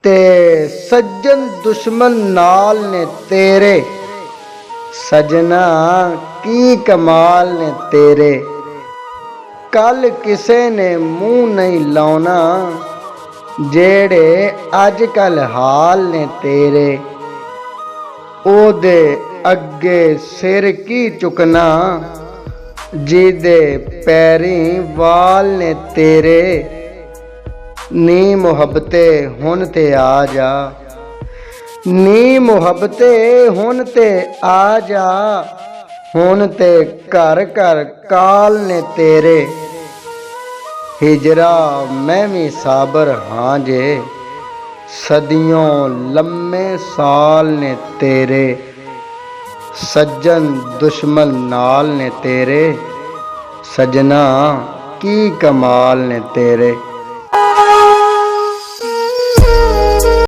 ते सज्जन दुश्मन नाल ने तेरे, सजना की कमाल ने तेरे। कल किसे ने मुँह नहीं लाउना, जेड़े अज कल हाल ने तेरे। ओदे अगे सिर की चुकना, जिदे पैरी वाल ने तेरे। नी मुहब्बते हुन ते आ जा, नी मुहब्बते हुन ते आ जा, हुन ते घर घर काल ने तेरे। हिजरा मैं भी साबर हाँ जे, सदियों लम्मे साल ने तेरे। सज्जन दुश्मन नाल ने तेरे, सजना की कमाल ने तेरे।